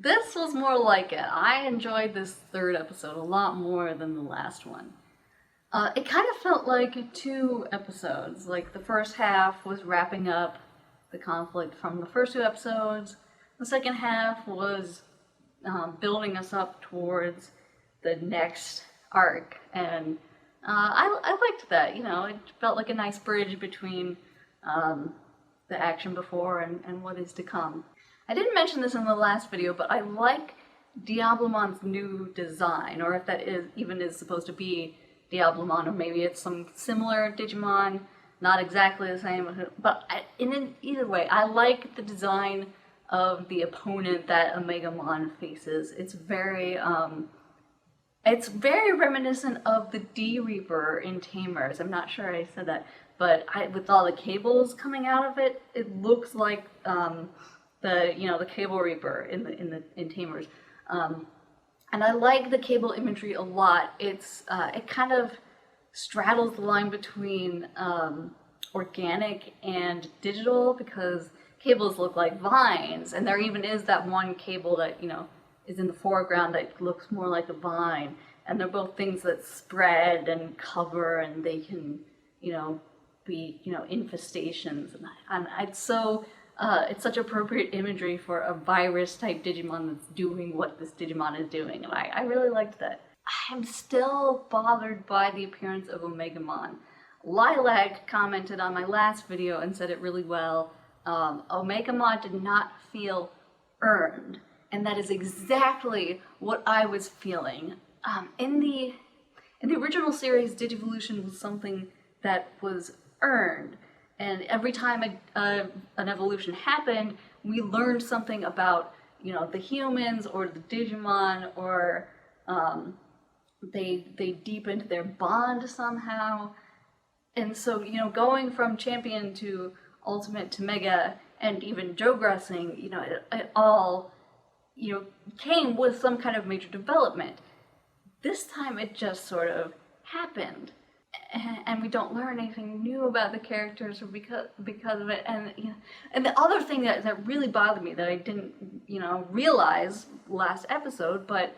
This was more like it. I enjoyed this third episode a lot more than the last one. It kind of felt like two episodes. Like the first half was wrapping up the conflict from the first two episodes. The second half was building us up towards the next arc, and I liked that. You know, it felt like a nice bridge between the action before and what is to come. I didn't mention this in the last video, but I like Diablomon's new design, or if that is supposed to be Diablomon, or maybe it's some similar Digimon, not exactly the same, but either way, I like the design of the opponent that Omegamon faces. It's very reminiscent of the D-Reaper in Tamers. I'm not sure I said that, but with all the cables coming out of it, it looks like the Cable Reaper in Tamers. And I like the cable imagery a lot. It kind of straddles the line between organic and digital, because cables look like vines, and there even is that one cable that, is in the foreground that looks more like a vine, and they're both things that spread and cover, and they can, be, infestations, and it's such appropriate imagery for a virus-type Digimon that's doing what this Digimon is doing, and I really liked that. I'm still bothered by the appearance of Omegamon. Lilac commented on my last video and said it really well. Omegamon did not feel earned, and that is exactly what I was feeling. In the original series, Digivolution was something that was earned. And every time an evolution happened, we learned something about, the humans or the Digimon, or they deepened their bond somehow. And so, going from Champion to Ultimate to Mega, and even Jogressing, it all, came with some kind of major development. This time it just sort of happened. And we don't learn anything new about the characters because of it. And the other thing that really bothered me that I didn't, realize last episode, but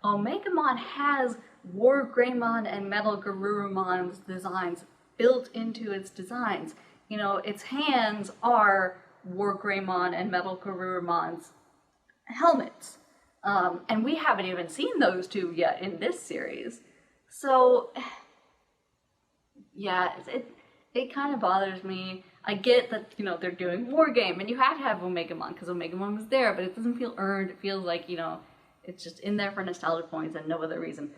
Omegamon has War Greymon and Metal Garurumon's designs built into its designs. Its hands are War Greymon and Metal Garurumon's helmets. And we haven't even seen those two yet in this series. So yeah, it kind of bothers me. I get that, they're doing War Game, and you have to have Omegamon, because Omegamon was there, but it doesn't feel earned. It feels like, it's just in there for nostalgia points and no other reason.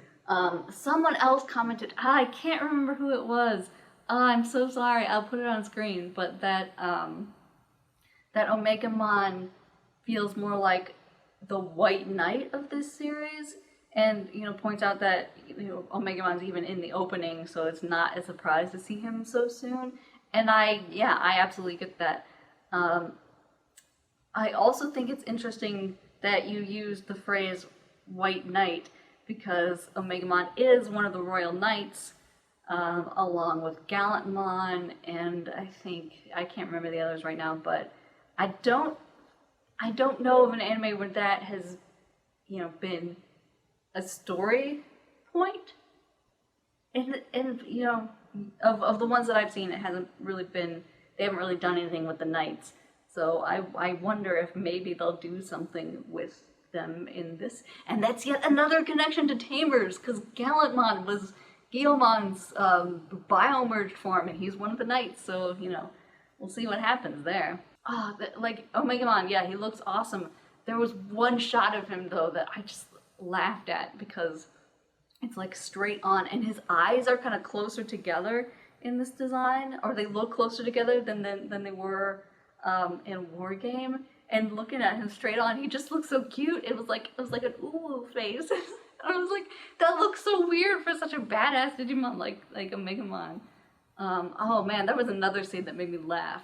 Someone else commented, I can't remember who it was. I'm so sorry, I'll put it on screen, but that Omegamon feels more like the White Knight of this series. And, points out that, Omegamon's even in the opening, so it's not a surprise to see him so soon. And I absolutely get that. I also think it's interesting that you use the phrase White Knight, because Omegamon is one of the Royal Knights, along with Gallantmon, and I can't remember the others right now, but I don't know of an anime where that has, been a story point, and of the ones that I've seen, it hasn't really been, they haven't really done anything with the knights, so I wonder if maybe they'll do something with them in this, and that's yet another connection to Tamers, because Gallantmon was Guillomon's biomerged form, and he's one of the knights, so we'll see what happens there. Omegamon, yeah, he looks awesome. There was one shot of him though that I just laughed at, because it's like straight on, and his eyes are kind of closer together in this design, or they look closer together than they were in War Game. And looking at him straight on, he just looks so cute. It was like an ooh face. I was like, that looks so weird for such a badass Digimon like Omegamon. Oh man, that was another scene that made me laugh.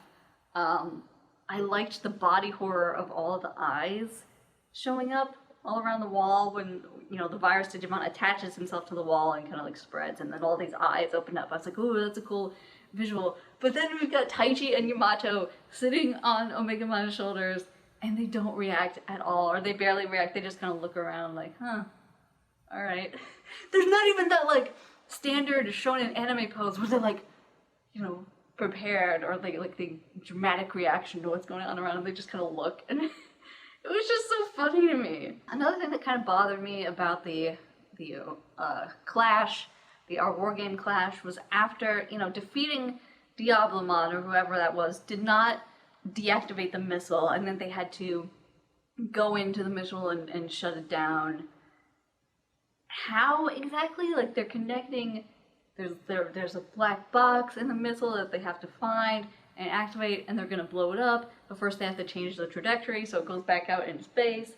I liked the body horror of all the eyes showing up all around the wall when, the virus Digimon attaches himself to the wall and kind of spreads, and then all these eyes open up. I was like, ooh, that's a cool visual. But then we've got Taichi and Yamato sitting on Omegamon's shoulders, and they don't react at all, or they barely react. They just kind of look around like, huh, all right. There's not even that like standard shonen anime pose where they're like, you know, prepared, or like the dramatic reaction to what's going on around them. They just kind of look, and it was just so funny to me. Another thing that kind of bothered me about the clash, our war game clash, was after, you know, defeating Diablomon or whoever that was, did not deactivate the missile, and then they had to go into the missile and shut it down. How exactly? Like, they're connecting, there's a black box in the missile that they have to find and activate, and they're gonna blow it up, but first they have to change the trajectory so it goes back out into space.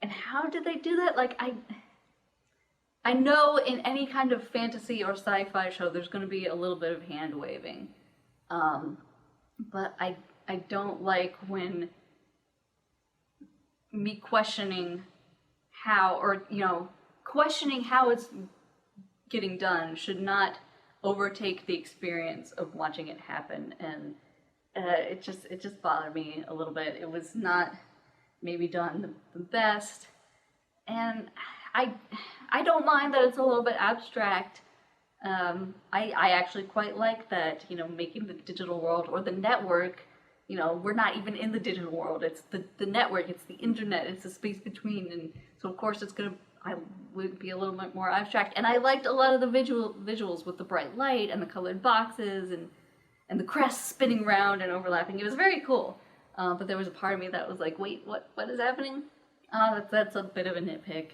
And how did they do that? Like, I know in any kind of fantasy or sci-fi show there's going to be a little bit of hand waving, but I don't like when me questioning how, or, you know, questioning how it's getting done should not overtake the experience of watching it happen. And it just bothered me a little bit. It was not maybe done the best, and I don't mind that it's a little bit abstract. I actually quite like that, you know, making the digital world, or the network, you know, we're not even in the digital world, it's the network, it's the internet, it's the space between, and so of course I would be a little bit more abstract. And I liked a lot of the visuals with the bright light and the colored boxes and the crests spinning around and overlapping. It was very cool. But there was a part of me that was like, wait, what is happening? That's a bit of a nitpick.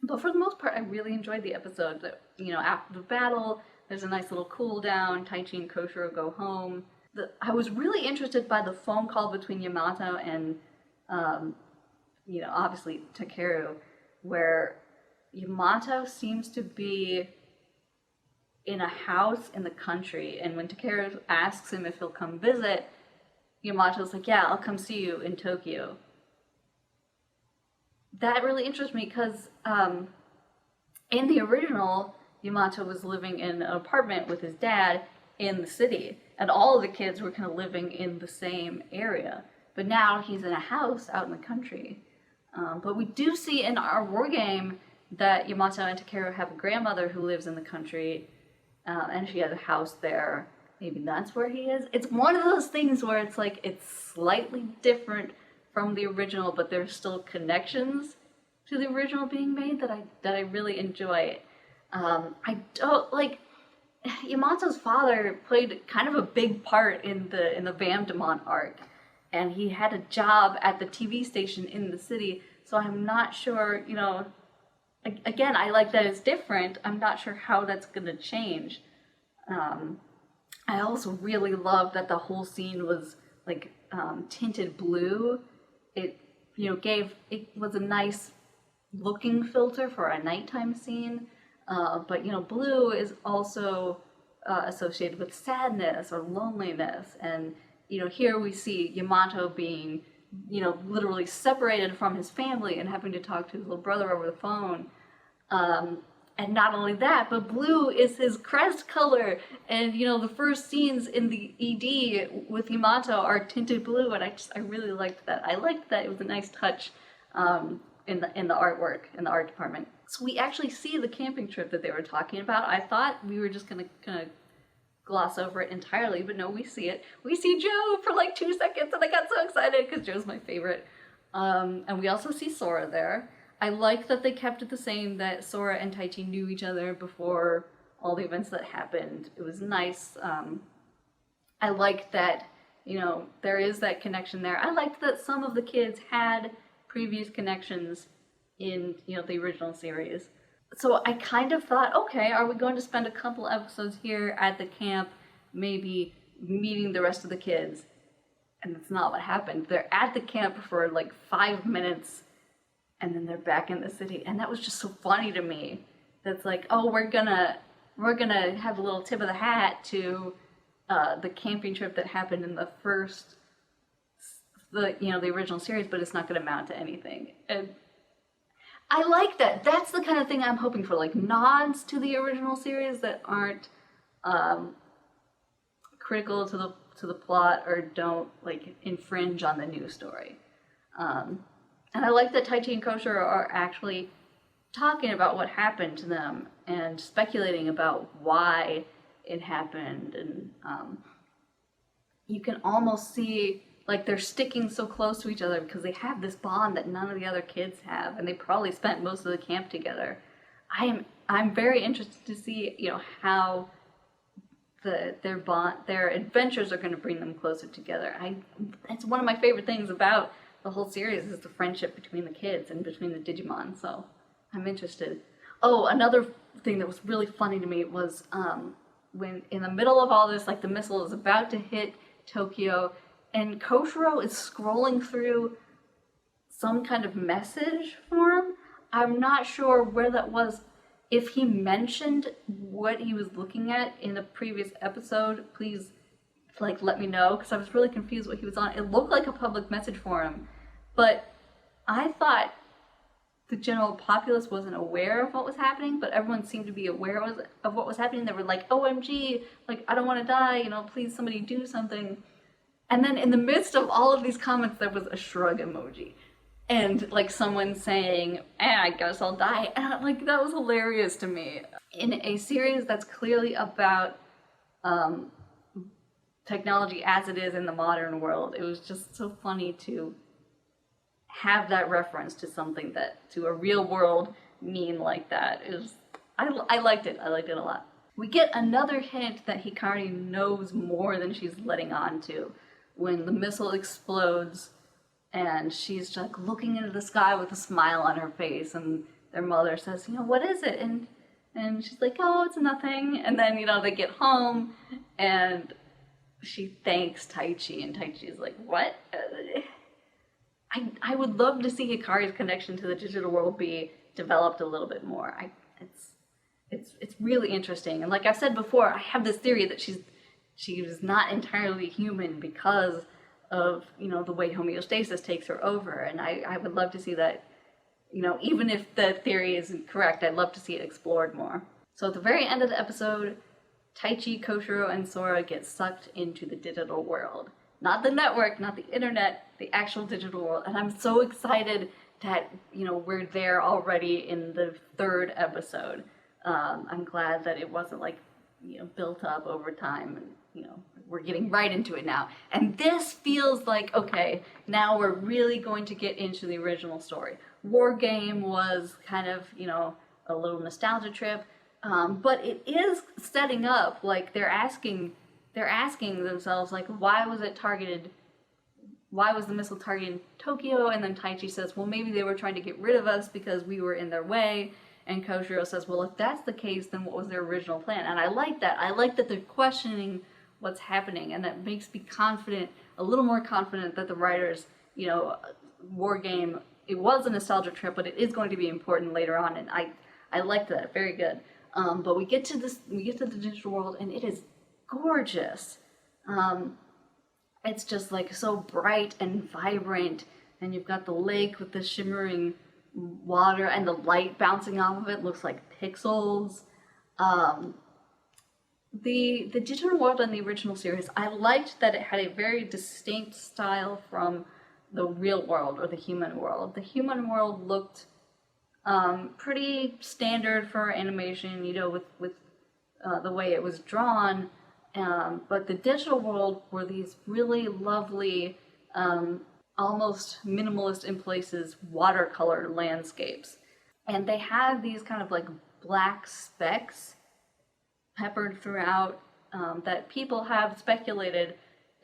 But for the most part, I really enjoyed the episode. That, you know, after the battle, there's a nice little cool down. Taichi and Koshiro go home. I was really interested by the phone call between Yamato and, you know, obviously Takeru, where Yamato seems to be in a house in the country, and when Takeru asks him if he'll come visit, Yamato's like, yeah, I'll come see you in Tokyo. That really interests me because in the original, Yamato was living in an apartment with his dad in the city, and all of the kids were kind of living in the same area. But now he's in a house out in the country. But we do see in our war game that Yamato and Takeru have a grandmother who lives in the country, and she has a house there. Maybe that's where he is. It's one of those things where it's like, it's slightly different from the original, but there's still connections to the original being made that I really enjoy. I don't like, Yamato's father played kind of a big part in the Vamdemon arc, and he had a job at the TV station in the city, so I'm not sure, you know, again, I like that it's different. I'm not sure how that's gonna change. I also really love that the whole scene was like tinted blue. It, you know, it was a nice looking filter for a nighttime scene. But, you know, blue is also associated with sadness or loneliness. And, you know, here we see Yamato being, you know, literally separated from his family and having to talk to his little brother over the phone. And not only that, but blue is his crest color. And, you know, the first scenes in the ED with Yamato are tinted blue, and I really liked that. I liked that it was a nice touch in the artwork, in the art department. So we actually see the camping trip that they were talking about. I thought we were just gonna kind of gloss over it entirely, but no, we see it. We see Joe for like 2 seconds, and I got so excited because Joe's my favorite. And we also see Sora there. I like that they kept it the same, that Sora and Taichi knew each other before all the events that happened. It was nice. I liked that, you know, there is that connection there. I liked that some of the kids had previous connections in, you know, the original series. So I kind of thought, okay, are we going to spend a couple episodes here at the camp, maybe meeting the rest of the kids? And that's not what happened. They're at the camp for like 5 minutes, and then they're back in the city. And that was just so funny to me. That's like, oh, we're gonna have a little tip of the hat to the camping trip that happened in the original series, but it's not gonna amount to anything. And I like that. That's the kind of thing I'm hoping for, like nods to the original series that aren't critical to to the plot or don't like infringe on the news story. And I like that Taichi and Koshiro are actually talking about what happened to them and speculating about why it happened. And you can almost see like they're sticking so close to each other because they have this bond that none of the other kids have, and they probably spent most of the camp together. I'm very interested to see, you know, how their adventures are going to bring them closer together. It's one of my favorite things about the whole series is the friendship between the kids and between the Digimon. So I'm interested. Oh, another thing that was really funny to me was when in the middle of all this, like the missile is about to hit Tokyo, and Koshiro is scrolling through some kind of message for him. I'm not sure where that was. If he mentioned what he was looking at in the previous episode, please like let me know, because I was really confused what he was on. It looked like a public message for him, but I thought the general populace wasn't aware of what was happening, but everyone seemed to be aware of what was happening. They were like, OMG, like, I don't want to die, you know, please somebody do something. And then in the midst of all of these comments, there was a shrug emoji. And like someone saying, I guess I'll die. And like, that was hilarious to me. In a series that's clearly about technology as it is in the modern world, it was just so funny to have that reference to something that, to a real world meme like that. I liked it. I liked it a lot. We get another hint that Hikari knows more than she's letting on to when the missile explodes and she's just like looking into the sky with a smile on her face, and their mother says, you know, what is it? And she's like, oh, it's nothing. And then, you know, they get home and she thanks Taichi, and Taichi's like, what? I would love to see Hikari's connection to the digital world be developed a little bit more. It's really interesting. And like I've said before, I have this theory that she was not entirely human because of, you know, the way homeostasis takes her over. And I would love to see that, you know, even if the theory isn't correct, I'd love to see it explored more. So at the very end of the episode, Taichi, Koshiro, and Sora get sucked into the digital world. Not the network, not the internet, the actual digital world. And I'm so excited that, you know, we're there already in the 3rd episode. I'm glad that it wasn't like, you know, built up over time, and, you know, we're getting right into it now. And this feels like, okay, now we're really going to get into the original story. War Game was kind of, you know, a little nostalgia trip, but it is setting up, like, they're asking themselves, like, why was the missile targeting Tokyo? And then Taichi says, well, maybe they were trying to get rid of us because we were in their way. And Koshiro says, well, if that's the case, then what was their original plan? And I like that. I like that they're questioning what's happening, and that makes me confident, a little more confident that the writers, you know, War Game, it was a nostalgia trip, but it is going to be important later on, and I liked that. Very good. But we get to the digital world, and it is gorgeous. It's just like so bright and vibrant, and you've got the lake with the shimmering water, and the light bouncing off of it looks like pixels. The digital world in the original series, I liked that it had a very distinct style from the real world or the human world. The human world looked pretty standard for animation, you know, with the way it was drawn. But the digital world were these really lovely, almost minimalist in places, watercolor landscapes. And they have these kind of like black specks peppered throughout that people have speculated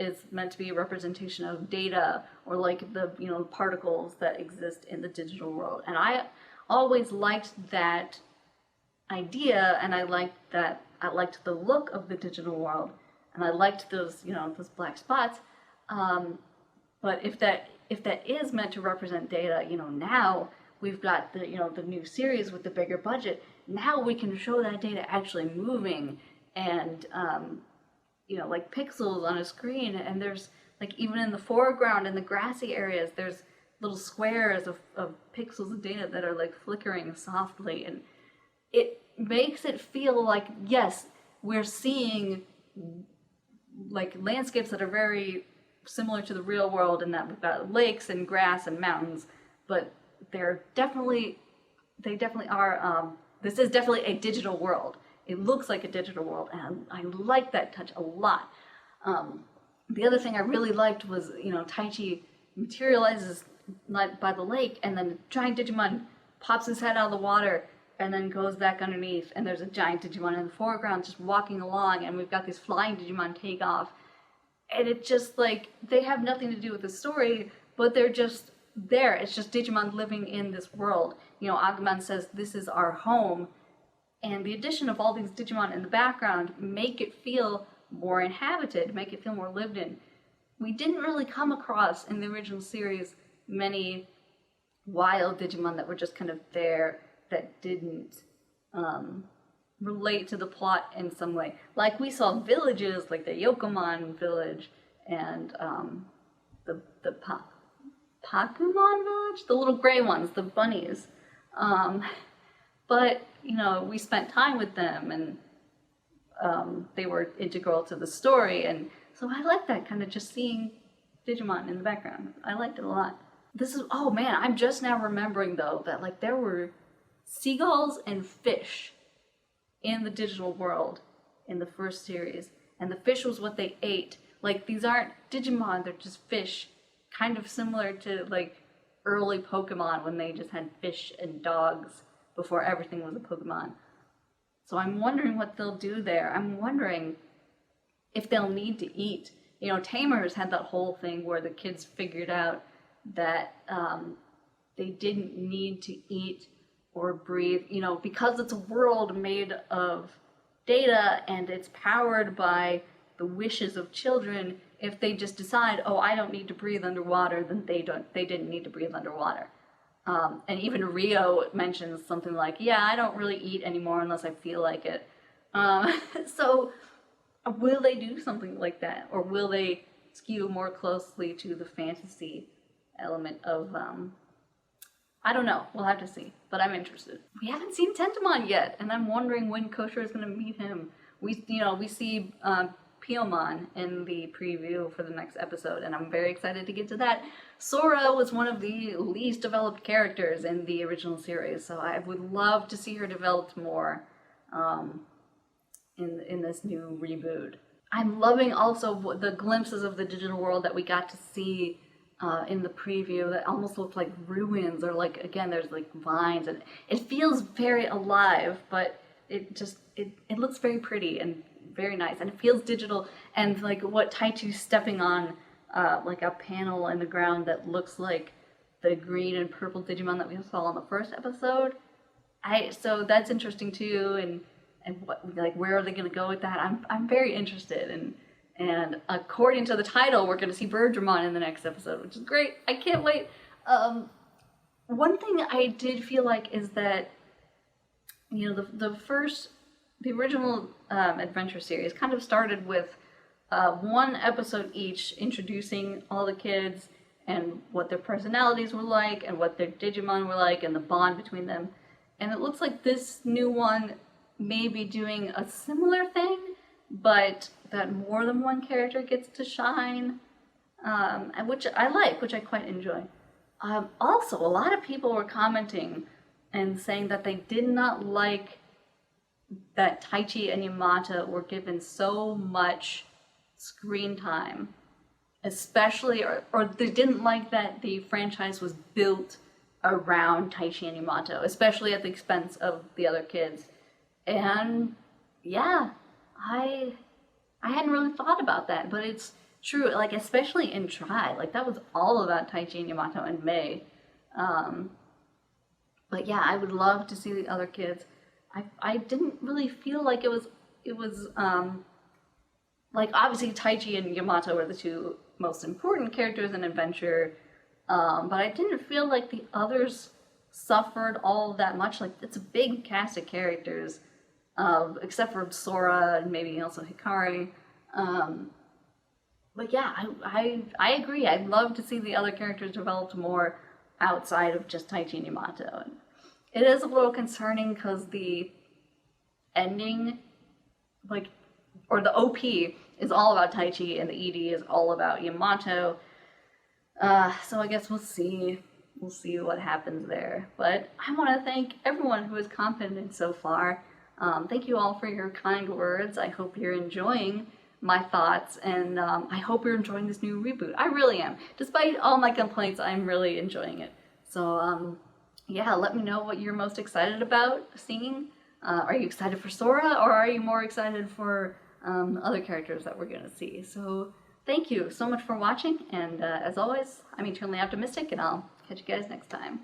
is meant to be a representation of data or like the, you know, particles that exist in the digital world. And I always liked that idea, and I liked the look of the digital world, and I liked those, you know, those black spots. But if that is meant to represent data, you know, now we've got the, you know, the new series with the bigger budget. Now we can show that data actually moving and, you know, like pixels on a screen. And there's like, even in the foreground in the grassy areas, there's little squares of pixels of data that are like flickering softly. And it makes it feel like, yes, we're seeing like landscapes that are very similar to the real world, in that we've got lakes and grass and mountains, but they definitely are, this is definitely a digital world. It looks like a digital world, and I like that touch a lot. The other thing I really liked was, Taichi materializes by the lake, and then a giant Digimon pops his head out of the water and then goes back underneath, and there's a giant Digimon in the foreground just walking along, and we've got these flying Digimon take off. And it's just like, they have nothing to do with the story, but they're just there. It's just Digimon living in this world. Agumon says, this is our home. And the addition of all these Digimon in the background make it feel more inhabited, make it feel more lived in. We didn't really come across in the original series many wild Digimon that were just kind of there, that didn't relate to the plot in some way. Like, we saw villages, like the Yokomon village, and the Pakumon village? The little gray ones, the bunnies. But, we spent time with them, and they were integral to the story, and so I like that, kind of just seeing Digimon in the background. I liked it a lot. Oh man, I'm just now remembering though, that like there were seagulls and fish in the digital world in the first series, and the fish was what they ate. Like, these aren't Digimon, they're just fish, kind of similar to like early Pokemon when they just had fish and dogs before everything was a Pokemon. So I'm wondering what they'll do there. I'm wondering if they'll need to eat. Tamers had that whole thing where the kids figured out that they didn't need to eat or breathe, because it's a world made of data and it's powered by the wishes of children. If they just decide, oh, I don't need to breathe underwater, then they didn't need to breathe underwater. And even Rio mentions something like, yeah, I don't really eat anymore unless I feel like it. So will they do something like that? Or will they skew more closely to the fantasy element of, I don't know. We'll have to see. But I'm interested. We haven't seen Tentomon yet, and I'm wondering when Kosher is going to meet him. We see Piomon in the preview for the next episode, and I'm very excited to get to that. Sora was one of the least developed characters in the original series, so I would love to see her developed more in this new reboot. I'm loving also the glimpses of the digital world that we got to see in the preview that almost looked like ruins, or like, again, there's like vines, and it feels very alive, but it looks very pretty and very nice, and it feels digital, and like what Taichi's stepping on, like a panel in the ground that looks like the green and purple Digimon that we saw in the first episode. So that's interesting too, and what, like, where are they going to go with that? I'm very interested, and according to the title, we're going to see Birdramon in the next episode, which is great. I can't wait. One thing I did feel like is that, the original adventure series kind of started with one episode each introducing all the kids and what their personalities were like and what their Digimon were like and the bond between them. And it looks like this new one may be doing a similar thing, but that more than one character gets to shine, and which I like, which I quite enjoy. Also, a lot of people were commenting and saying that they did not like that Taichi and Yamata were given so much screen time, especially, or they didn't like that the franchise was built around Taichi and Yamato, especially at the expense of the other kids. And yeah, I hadn't really thought about that, but it's true, like, especially in Try, like, that was all about Taichi and Yamato and Mei. But yeah, I would love to see the other kids. I didn't really feel like it was like, obviously Taichi and Yamato were the two most important characters in Adventure, but I didn't feel like the others suffered all that much. Like, it's a big cast of characters, except for Sora and maybe also Hikari. But yeah, I agree. I'd love to see the other characters developed more outside of just Taichi and Yamato. And it is a little concerning because the ending, like, or the OP is all about Taichi, and the ED is all about Yamato. So I guess we'll see. We'll see what happens there. But I want to thank everyone who has commented so far. Thank you all for your kind words. I hope you're enjoying my thoughts, and I hope you're enjoying this new reboot. I really am. Despite all my complaints, I'm really enjoying it. So, yeah, let me know what you're most excited about seeing. Are you excited for Sora, or are you more excited for other characters that we're going to see? So, thank you so much for watching, and as always, I'm eternally optimistic, and I'll catch you guys next time.